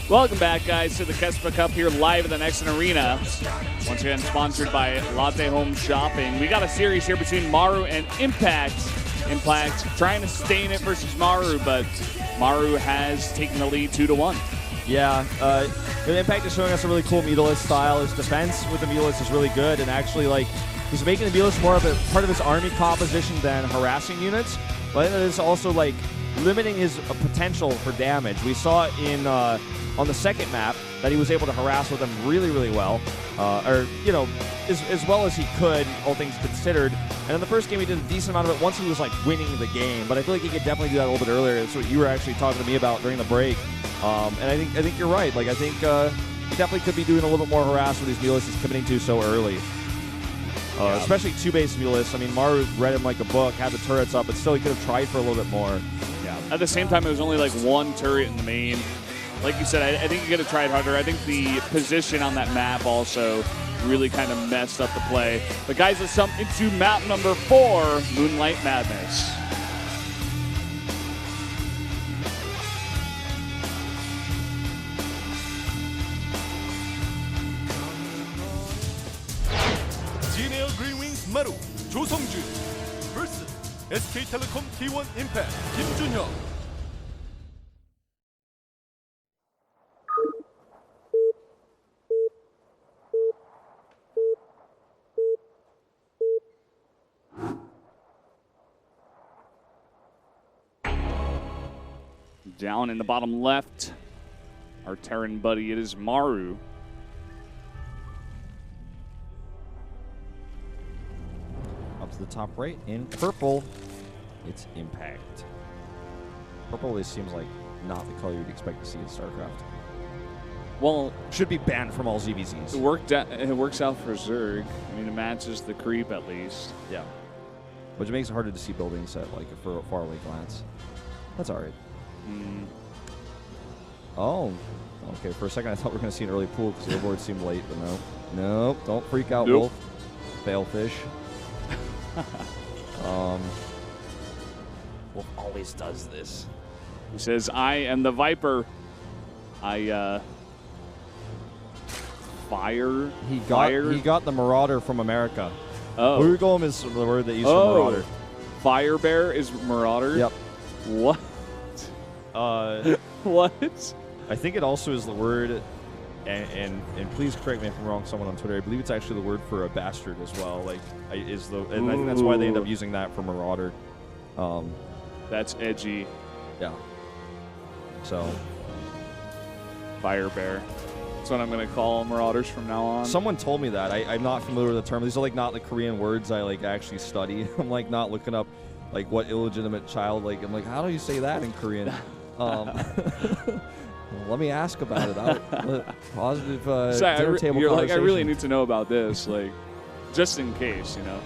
Welcome back, guys, to the KeSPA Cup here live at the Nexon Arena. Once again, sponsored by Latte Home Shopping. We got a series here between Maru and Impact. Impact trying to stay in it versus Maru, but Maru has taken the lead 2-1. Yeah, Impact is showing us a really cool Mutalisk style. His defense with the Mutalisk is really good, and actually, like, he's making the Mutalisk more of a part of his army composition than harassing units. But it's also like limiting his potential for damage. We saw in on the second map that he was able to harass with them really, really well, or you know, as well as he could, all things considered. And in the first game, he did a decent amount of it once he was like winning the game. But I feel like he could definitely do that a little bit earlier. That's what you were actually talking to me about during the break. And I think you're right. Like I think he definitely could be doing a little bit more harass with these Mulisks he's committing to so early. Especially two-base Mulisks. I mean, Maru read him like a book, had the turrets up, but still he could have tried for a little bit more. Yeah. At the same time, it was only like one turret in the main. Like you said, I think you could have tried harder. I think the position on that map also really kind of messed up the play. But guys, let's jump into map number 4, Moonlight Madness. Maru, 조성준 vs SK텔레콤 T1 Impact, 김준혁. Down in the bottom left, our Terran buddy, it is Maru. Up to the top right, in purple, it's Impact. Purple always seems like not the color you'd expect to see in StarCraft. Well, should be banned from all ZVZs. It works out for Zerg. I mean, it matches the creep at least. Yeah. Which makes it harder to see buildings at like for a far away glance. That's all right. Oh, okay. For a second, I thought we were going to see an early pool because the board seemed late, but no. Nope. Don't freak out, Wolf. Failfish. Wolf always does this. He says, "I am the Viper. I fire." He got the Marauder from America. Oh, Urgolm is the word that used for Marauder. Fire Bear is Marauder. Yep. What? What? I think it also is the word, and please correct me if I'm wrong, someone on Twitter. I believe it's actually the word for a bastard as well. Like, and I think that's why they end up using that for Marauder. That's edgy. Yeah. So, Fire Bear. That's what I'm gonna call Marauders from now on. Someone told me that. I'm not familiar with the term. These are like not the Korean words I like actually study. I'm like not looking up like what illegitimate child, like I'm like, how do you say that in Korean? Let me ask about it. Positive dinner table you're conversation. like, I really need to know about this, like, just in case, you know.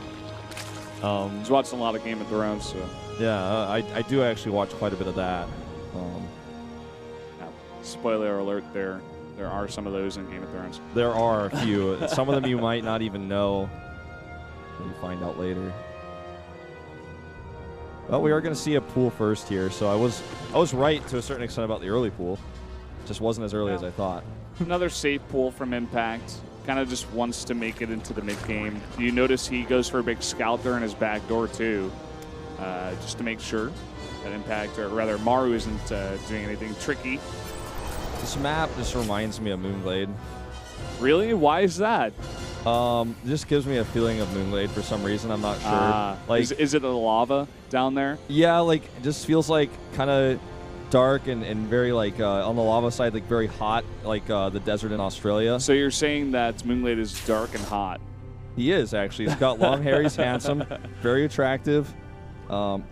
I was watching a lot of Game of Thrones, so. Yeah, I do actually watch quite a bit of that. Yeah, spoiler alert, there are some of those in Game of Thrones. There are a few. Some of them you might not even know. You find out later. Well, we are going to see a pool first here, so I was right to a certain extent about the early pool. Just wasn't as early as I thought. Another safe pool from Impact. Kind of just wants to make it into the mid-game. You notice he goes for a big scout there in his back door, too, just to make sure that Impact, or rather Maru, isn't doing anything tricky. This map just reminds me of Moonglade. Really? Why is that? It just gives me a feeling of Moonglade for some reason. I'm not sure. Like, is it the lava down there? Yeah, like it just feels like kind of dark and very like on the lava side, like very hot, like the desert in Australia. So you're saying that Moonglade is dark and hot? He is actually. He's got long hair. He's handsome, very attractive.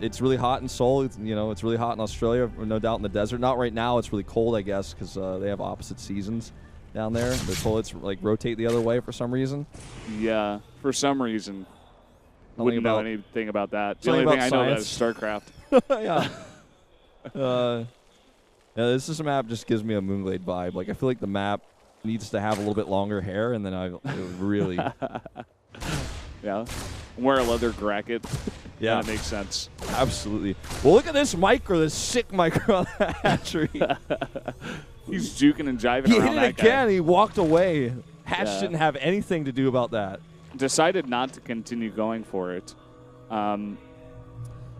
It's really hot in Seoul. It's really hot in Australia, no doubt in the desert. Not right now. It's really cold, I guess, because they have opposite seasons down there. The toilets like rotate the other way for some reason. Yeah, for some reason. Wouldn't know anything about that. The only thing I know about is StarCraft. Yeah. Yeah, this is a map just gives me a Moonglade vibe. Like I feel like the map needs to have a little bit longer hair, and then it would really. Yeah, wear a leather bracket. Yeah, that makes sense. Absolutely. Well, look at this micro, this sick micro on the hatchery. He's juking and jiving He around hit that it again. guy. He walked away. Hatch Yeah. didn't have anything to do about that. Decided not to continue going for it.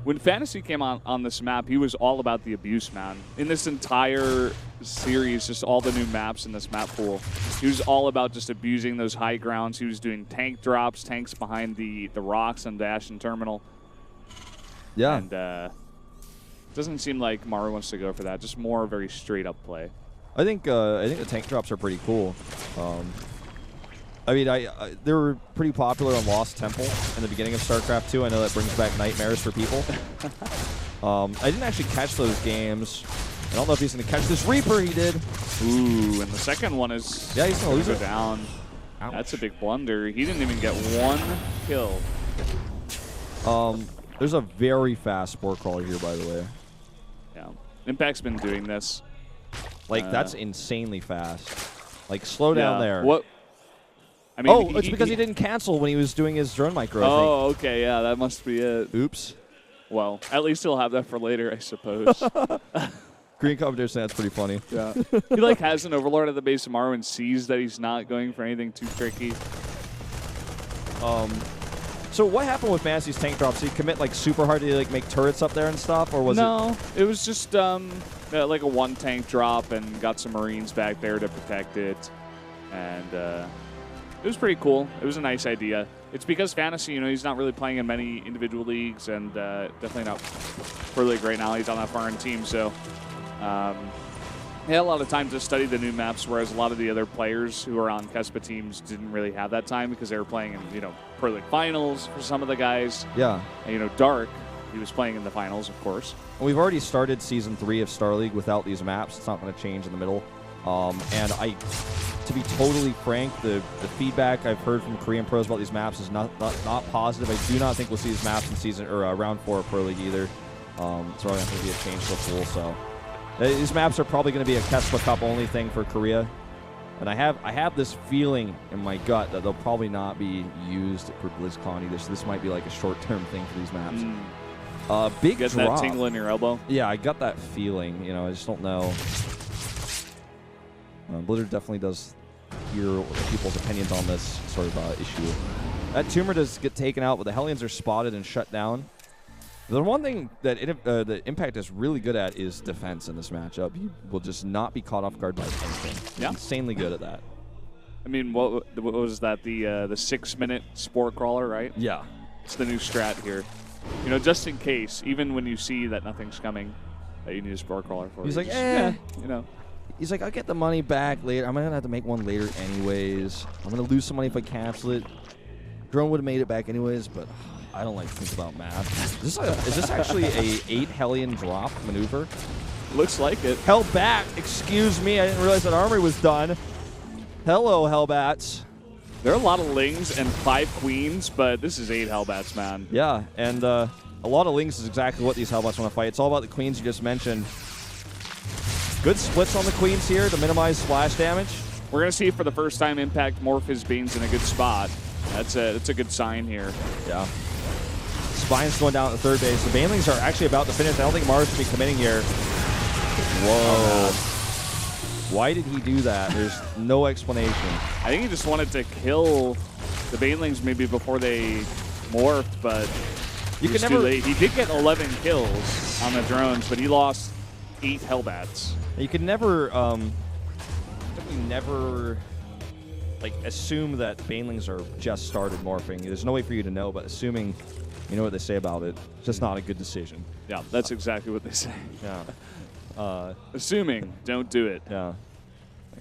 When Fantasy came on this map, he was all about the abuse, man. In this entire series, just all the new maps in this map pool, he was all about just abusing those high grounds. He was doing tank drops, tanks behind the rocks on Dash and Terminal. Yeah. And doesn't seem like Maru wants to go for that. Just more very straight up play. I think the tank drops are pretty cool. I mean, they were pretty popular on Lost Temple in the beginning of Starcraft 2. I know that brings back nightmares for people. I didn't actually catch those games. I don't know if he's going to catch this Reaper. He did. Ooh, and the second one is he's going to lose go it. down. Ouch. That's a big blunder. He didn't even get one kill. There's a very fast Spore Crawler here, by the way. Yeah, Impact's been doing this. Like, that's insanely fast. Like, slow down there. What? I mean, it's because he didn't cancel when he was doing his drone micro, I Oh, okay, yeah, that must be it. think. Oops. Well, at least he'll have that for later, I suppose. Green competition, that's pretty funny. Yeah. He, like, has an Overlord at the base of Maru and sees that he's not going for anything too tricky. So what happened with Fantasy's tank drops? Did he commit, like, super hard to, like, make turrets up there and stuff, or was No, it was just like a one tank drop and got some Marines back there to protect it. And it was pretty cool. It was a nice idea. It's because Fantasy, he's not really playing in many individual leagues and definitely not Pro League right now. He's on that foreign team, so he had a lot of time to study the new maps, whereas a lot of the other players who are on KeSPA teams didn't really have that time because they were playing in, Pro League finals for some of the guys. Yeah. And, Dark, he was playing in the finals, of course. We've already started Season 3 of Star League without these maps. It's not going to change in the middle. And to be totally frank, the feedback I've heard from Korean pros about these maps is not positive. I do not think we'll see these maps in season or round 4 of Pro League either. It's probably going to be a change to the pool. So these maps are probably going to be a KeSPA Cup only thing for Korea. And I have this feeling in my gut that they'll probably not be used for BlizzCon either. So this might be like a short-term thing for these maps. Big Get drop. that tingle in your elbow? Yeah, I got that feeling. I just don't know. Blizzard definitely does hear people's opinions on this sort of issue. That tumor does get taken out, but the Hellions are spotted and shut down. The one thing that the Impact is really good at is defense in this matchup. He will just not be caught off guard by anything. Yeah. Insanely good at that. I mean, what was that? The 6-minute Spore Crawler, right? Yeah. It's the new strat here. Just in case, even when you see that nothing's coming, that you need a Spore Crawler for. He's like, He's like, I'll get the money back later. I'm going to have to make one later anyways. I'm going to lose some money if I cancel it. Drone would have made it back anyways, but I don't like to think about math. Is this actually a 8 Hellion drop maneuver? Looks like it. Hellbat, excuse me. I didn't realize that armory was done. Hello, Hellbats. There are a lot of Lings and 5 Queens, but this is 8 Hellbats, man. Yeah, and a lot of Lings is exactly what these Hellbats want to fight. It's all about the Queens you just mentioned. Good splits on the Queens here to minimize splash damage. We're going to see for the first time Impact morph his Banes in a good spot. That's a good sign here. Yeah. Spine's going down at the third base. The Banelings are actually about to finish. I don't think Maru's going to be committing here. Whoa. Why did he do that? There's no explanation. I think he just wanted to kill the Banelings maybe before they morphed, but You was can too never. late. He did get 11 kills on the drones, but he lost 8 Hellbats. You can never. Never. Like, assume that Banelings are just started morphing. There's no way for you to know, but assuming you know what they say about it, it's just not a good decision. Yeah, that's exactly what they say. Yeah. Assuming, don't do it. Yeah.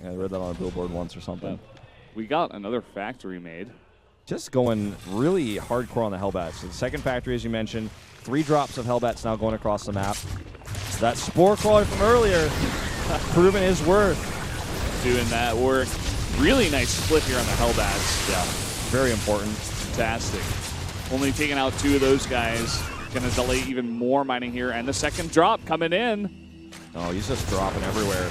I read that on a billboard once or something. We got another factory made. Just going really hardcore on the Hellbats. So the second factory, as you mentioned, 3 drops of Hellbats now going across the map. That Spore Crawler from earlier, proving his worth. Doing that work. Really nice split here on the Hellbats. Yeah, very important. Fantastic. Only taking out 2 of those guys. Going to delay even more mining here. And the second drop coming in. Oh, he's just dropping everywhere.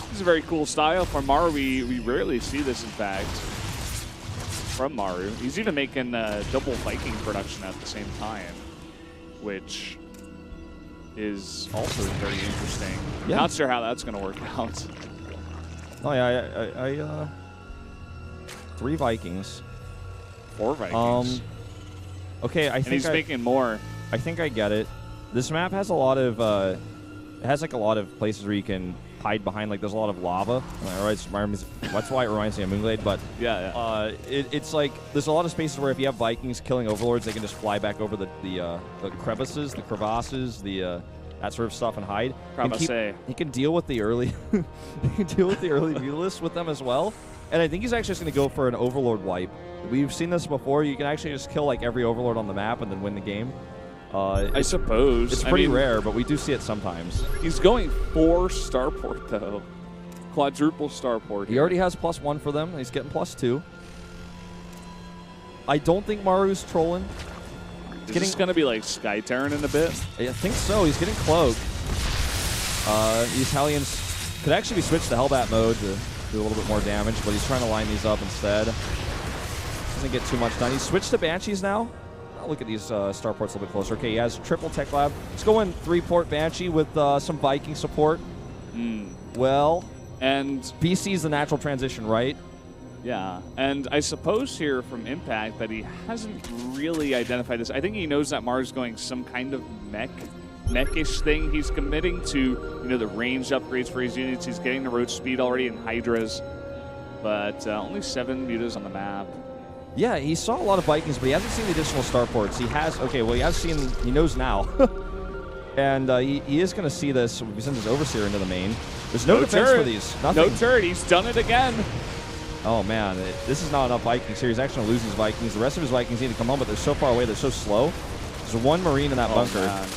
This is a very cool style from Maru. We rarely see this, in fact, from Maru. He's even making double Viking production at the same time, which is also very interesting. Yeah. Not sure how that's going to work out. Oh yeah, 3 Vikings. 4 Vikings. Okay, and he's making more. I think I get it. This map has a lot of it has like a lot of places where you can hide behind. Like there's a lot of lava. That's why it reminds me of Moonglade. But yeah. It's like there's a lot of spaces where if you have Vikings killing overlords, they can just fly back over the crevices, the crevasses, that sort of stuff and hide. He can deal with the early mutalisks with them as well. And I think he's actually just going to go for an overlord wipe. We've seen this before. You can actually just kill like every overlord on the map and then win the game. I suppose. It's pretty rare, but we do see it sometimes. He's going for Starport, though. Quadruple Starport. He already has +1 for them. He's getting +2. I don't think Maru's trolling. Is going to be like Sky Terran in a bit? I think so. He's getting cloaked. These Hellions could actually be switched to Hellbat mode to do a little bit more damage, but he's trying to line these up instead. Doesn't get too much done. He's switched to Banshees now. I'll look at these Starports a little bit closer. Okay, he has triple Tech Lab. Let's go in 3-port Banshee with some Viking support. Well, and BC is the natural transition, right? Yeah, and I suppose here from Impact that he hasn't really identified this. I think he knows that Maru's going some kind of mech-ish thing. He's committing to, the range upgrades for his units. He's getting the road speed already in Hydras, but only 7 mutas on the map. Yeah, he saw a lot of Vikings, but he hasn't seen the additional Starports. He knows now. And he is going to see this. We send his Overseer into the main. There's no defense for these. Nothing. No turret. He's done it again. Oh, man. This is not enough Vikings here. He's actually going to lose his Vikings. The rest of his Vikings need to come home, but they're so far away. They're so slow. There's 1 Marine in that bunker. Man.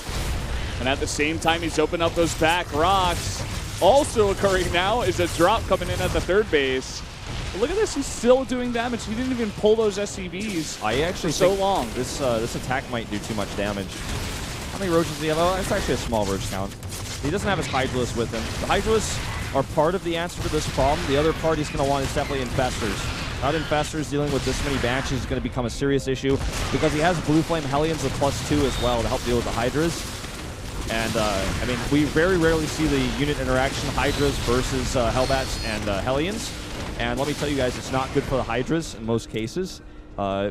And at the same time, he's opened up those back rocks. Also occurring now is a drop coming in at the 3rd base. But look at this. He's still doing damage. He didn't even pull those SCVs I actually for so long. This attack might do too much damage. How many Roaches does he have? Oh, it's actually a small Roach count. He doesn't have his Hydralisks with him. The Hydralisks are part of the answer to this problem. The other part he's going to want is definitely Infestors. Without Infestors, dealing with this many Banshees is going to become a serious issue because he has Blue Flame Hellions with +2 as well to help deal with the Hydras. And, we very rarely see the unit interaction Hydras versus Hellbats and Hellions. And let me tell you guys, it's not good for the Hydras in most cases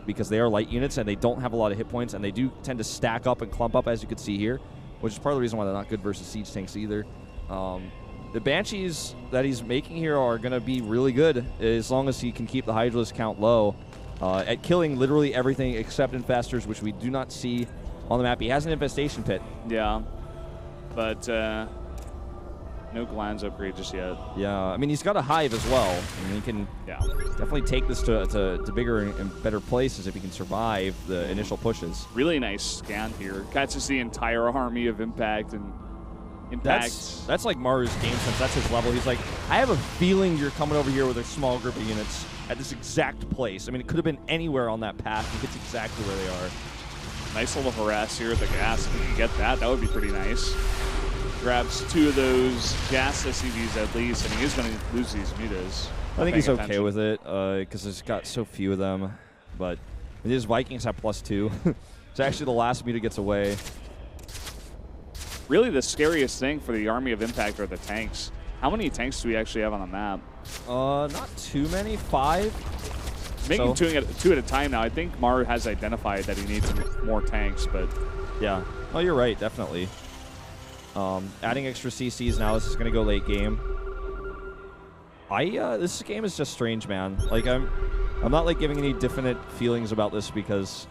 because they are light units and they don't have a lot of hit points and they do tend to stack up and clump up, as you can see here, which is part of the reason why they're not good versus siege tanks either. The Banshees that he's making here are going to be really good as long as he can keep the Hydralisk count low at killing literally everything except Infestors, which we do not see on the map. He has an Infestation Pit. Yeah, but no Glands upgrade just yet. Yeah, he's got a Hive as well. He can definitely take this to bigger and better places if he can survive the initial pushes. Really nice scan here. Catches the entire army of Impact and Impact. That's like Maru's game sense. That's his level. He's like, I have a feeling you're coming over here with a small group of units at this exact place. It could have been anywhere on that path. He gets exactly where they are. Nice little harass here at the gas. If he can get that, that would be pretty nice. Grabs 2 of those gas SCVs at least, and he is going to lose these mutas. I think he's okay with it because he's got so few of them. But his Vikings have +2. It's actually the last muta gets away. Really, the scariest thing for the Army of Impact are the tanks. How many tanks do we actually have on the map? Not too many. 5. Making 2 at a time now. I think Maru has identified that he needs more tanks, but yeah. Oh, you're right. Definitely. Adding extra CCs now. This is going to go late game. This game is just strange, man. I'm not giving any definite feelings about this because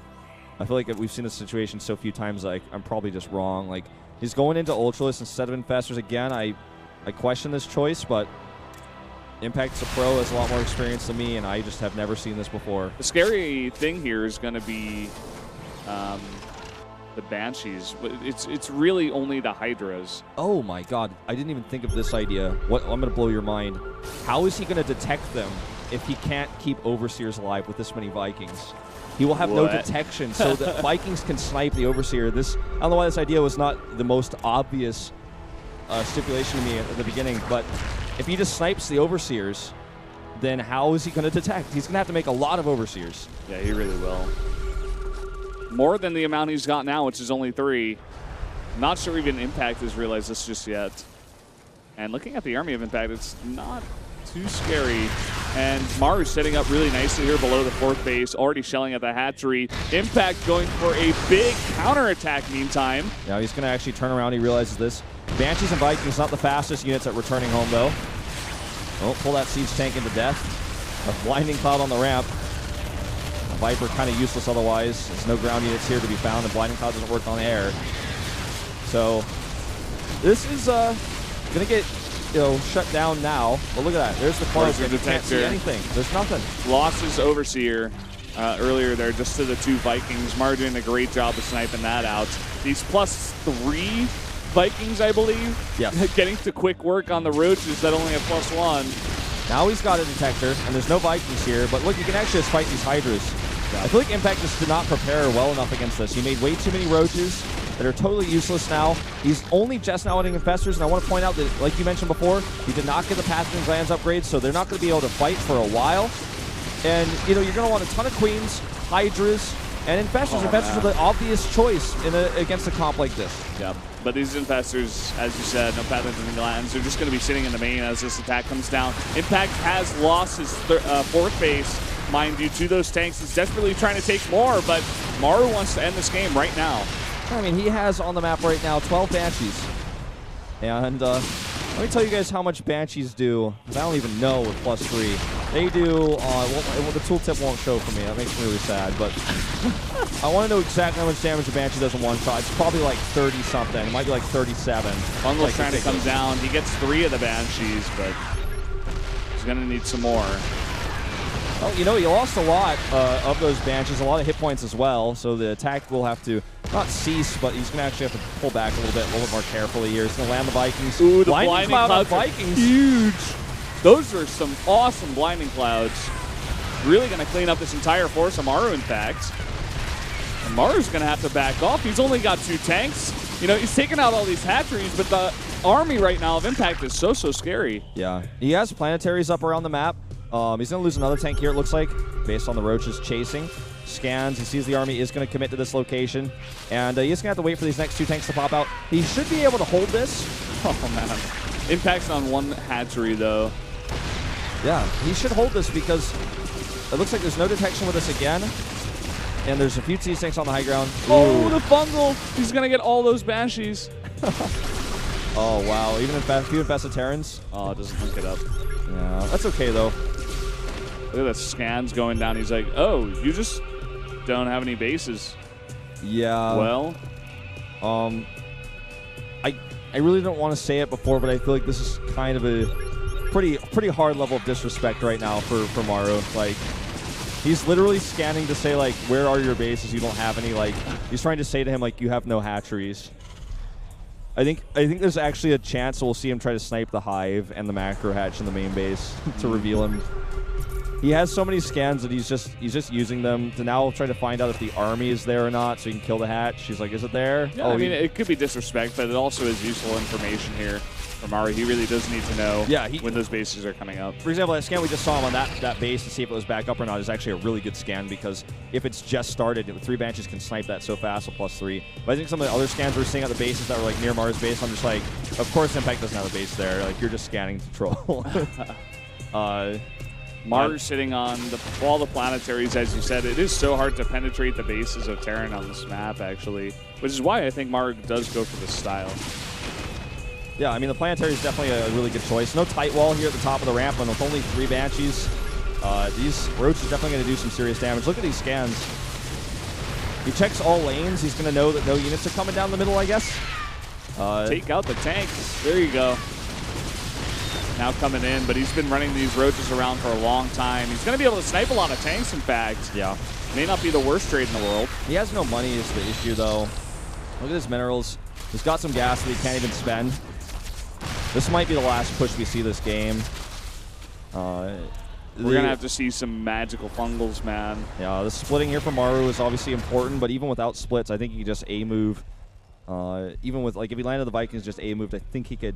I feel like we've seen this situation so few times. I'm probably just wrong. He's going into Ultralisk instead of Infestors again. I question this choice, but Impact's a pro, has a lot more experience than me, and I just have never seen this before. The scary thing here is going to be the Banshees. It's really only the Hydras. Oh my God! I didn't even think of this idea. I'm going to blow your mind. How is he going to detect them if he can't keep Overseers alive with this many Vikings? He will have no detection, so the Vikings can snipe the Overseer. I don't know why this idea was not the most obvious stipulation to me at the beginning, but if he just snipes the Overseers, then how is he going to detect? He's going to have to make a lot of Overseers. Yeah, he really will. More than the amount he's got now, which is only 3. Not sure even Impact has realized this just yet. And looking at the army of Impact, it's not too scary. And Maru setting up really nicely here below the 4th base, already shelling at the hatchery. Impact going for a big counterattack meantime. Yeah, he's going to actually turn around. He realizes this. Banshees and Vikings not the fastest units at returning home, though. Oh, pull that siege tank into death. A blinding cloud on the ramp. A Viper kind of useless otherwise. There's no ground units here to be found, and blinding cloud doesn't work on air. So this is going to get shut down now. But look at that. There's the close. You can't see anything. There's nothing. Losses Overseer earlier there just to the 2 Vikings. Maru doing a great job of sniping that out. These +3 Vikings, I believe. Yes. Getting to quick work on the roaches that only have +1. Now he's got a detector, and there's no Vikings here. But look, you can actually just fight these Hydras. Yeah. I feel like Impact just did not prepare well enough against this. He made way too many roaches that are totally useless now. He's only just now adding infestors, and I want to point out that, like you mentioned before, he did not get the Pathogen Glands upgrades, so they're not going to be able to fight for a while. And, you're going to want a ton of Queens, Hydras, and infestors. Infestors are the obvious choice against a comp like this. Yep. But these infestors, as you said, no Pathogen Glands, they're just going to be sitting in the main as this attack comes down. Impact has lost his 4th base, mind you, to those tanks. He's desperately trying to take more, but Maru wants to end this game right now. I mean, he has on the map right now 12 Banshees. And let me tell you guys how much Banshees do, because I don't even know with +3. They do, the tooltip won't show for me. That makes me really sad. But I want to know exactly how much damage a Banshee does in one shot. It's probably like 30-something. It might be like 37. Fungal's like trying to come down. He gets 3 of the Banshees, but he's going to need some more. Well, he lost a lot of those Banshees, a lot of hit points as well, so the attack will have to not cease, but he's going to actually have to pull back a little bit more carefully here. He's going to land the Vikings. Ooh, the blinding cloud on Vikings. Huge. Those are some awesome blinding clouds. Really going to clean up this entire force of Maru, in fact. And Maru's going to have to back off. He's only got 2 tanks. He's taking out all these hatcheries, but the army right now of Impact is so scary. Yeah. He has planetaries up around the map. He's going to lose another tank here, it looks like, based on the roaches chasing. Scans, he sees the army is going to commit to this location, and he's going to have to wait for these next 2 tanks to pop out. He should be able to hold this. Oh, man. Impact's on 1 hatchery, though. Yeah, he should hold this because it looks like there's no detection with this again, and there's a few T-tanks on the high ground. Oh, the Fungal! He's going to get all those Banshees. Oh, wow. Even a few infested Terrans. Oh, it doesn't link it up. Yeah, that's okay, though. Look at the scans going down. He's like, oh, you just don't have any bases. Yeah. Well. I really don't want to say it before, but I feel like this is kind of a pretty hard level of disrespect right now for Maru. Like, he's literally scanning to say, like, where are your bases? You don't have any. Like, he's trying to say to him, like, you have no hatcheries. I think there's actually a chance we'll see him try to snipe the Hive and the macro hatch in the main base to reveal him. He has so many scans that he's just using them to now try to find out if the army is there or not, so he can kill the hatch. He's like, is it there? Yeah, I mean, it could be disrespect, but it also is useful information here for Maru. He really does need to know when those bases are coming up. For example, that scan we just saw him on that base to see if it was back up or not is actually a really good scan, because if it's just started, 3 Banshees can snipe that so fast with +3. But I think some of the other scans we're seeing at the bases that were like near Maru's base, I'm just like, of course Impact doesn't have a base there. Like, you're just scanning to troll. Maru sitting on all the planetaries, as you said. It is so hard to penetrate the bases of Terran on this map, actually, which is why I think Maru does go for this style. Yeah, I mean, the planetary is definitely a really good choice. No tight wall here at the top of the ramp, and with only 3 Banshees, these roaches are definitely going to do some serious damage. Look at these scans. He checks all lanes. He's going to know that no units are coming down the middle, I guess. Take out the tanks. There you go. Now coming in, but he's been running these roaches around for a long time. He's going to be able to snipe a lot of tanks, in fact. Yeah. May not be the worst trade in the world. He has no money is the issue, though. Look at his minerals. He's got some gas that he can't even spend. This might be the last push we see this game. We're going to have to see some magical fungals, man. Yeah, the splitting here for Maru is obviously important, but even without splits, I think he could just A-move. Even with, like, if he landed the Vikings just A-moved, I think he could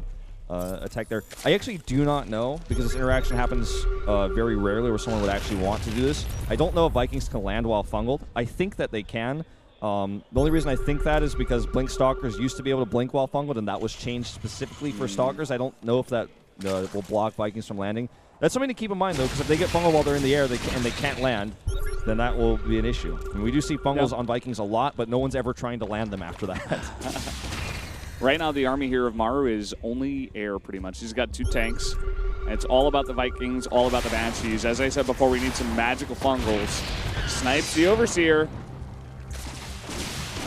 attack there. I actually do not know, because this interaction happens very rarely where someone would actually want to do this. I don't know if Vikings can land while fungled. I think that they can. The only reason I think that is because Blink Stalkers used to be able to blink while fungled, and that was changed specifically for Stalkers. I don't know if that will block Vikings from landing. That's something to keep in mind, though, because if they get fungled while they're in the air and they can't land, then that will be an issue. I mean, we do see fungles on Vikings a lot, but no one's ever trying to land them after that. Right now, the army here of Maru is only air, pretty much. He's got 2 tanks. It's all about the Vikings, all about the Banshees. As I said before, we need some magical fungals. Snipes the Overseer.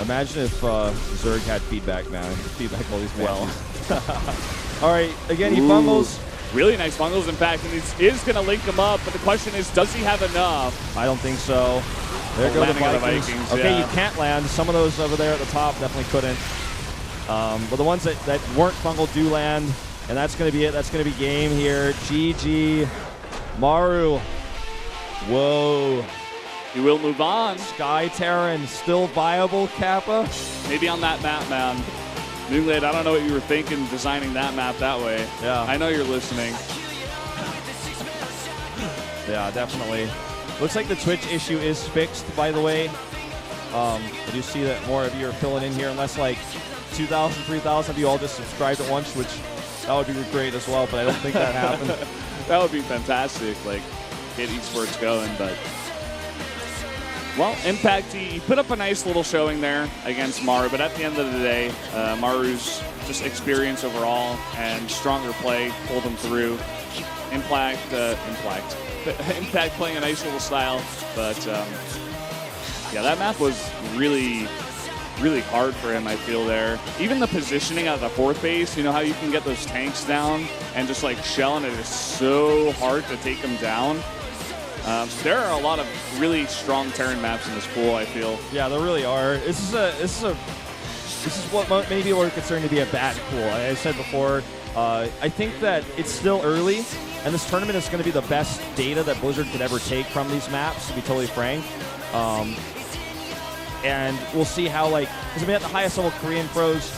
Imagine if Zerg had feedback, man. Feedback all these Banshees. All right, again, he fungles. Really nice fungals, in fact, and he is going to link them up, but the question is, does he have enough? I don't think so. There go the Vikings. Okay, you can't land. Some of those over there at the top definitely couldn't. But the ones that weren't fungal do land, and that's going to be it. That's going to be game here. GG. Maru. Whoa. He will move on. Sky Terran still viable, Kappa? Maybe on that map, man. Moonglade, I don't know what you were thinking designing that map that way. Yeah. I know you're listening. Yeah, definitely. Looks like the Twitch issue is fixed, by the way. I do see that more of you are filling in here, unless like 2,000, 3,000 of you all just subscribed at once, which that would be great as well, but I don't think that happened. That would be fantastic, like, get esports going, but... Well, Impact, he put up a nice little showing there against Maru, but at the end of the day, Maru's just experience overall and stronger play pulled him through. Impact playing a nice little style, but yeah, that map was really, really hard for him, I feel there. Even the positioning at the 4th base, you know how you can get those tanks down and just like shell, and it is so hard to take them down. There are a lot of really strong Terran maps in this pool, I feel. Yeah, there really are. This is what many people are considered to be a bad pool. Like I said before, I think that it's still early, and this tournament is going to be the best data that Blizzard could ever take from these maps, to be totally frank. And we'll see how, like, because I mean, at the highest level, Korean pros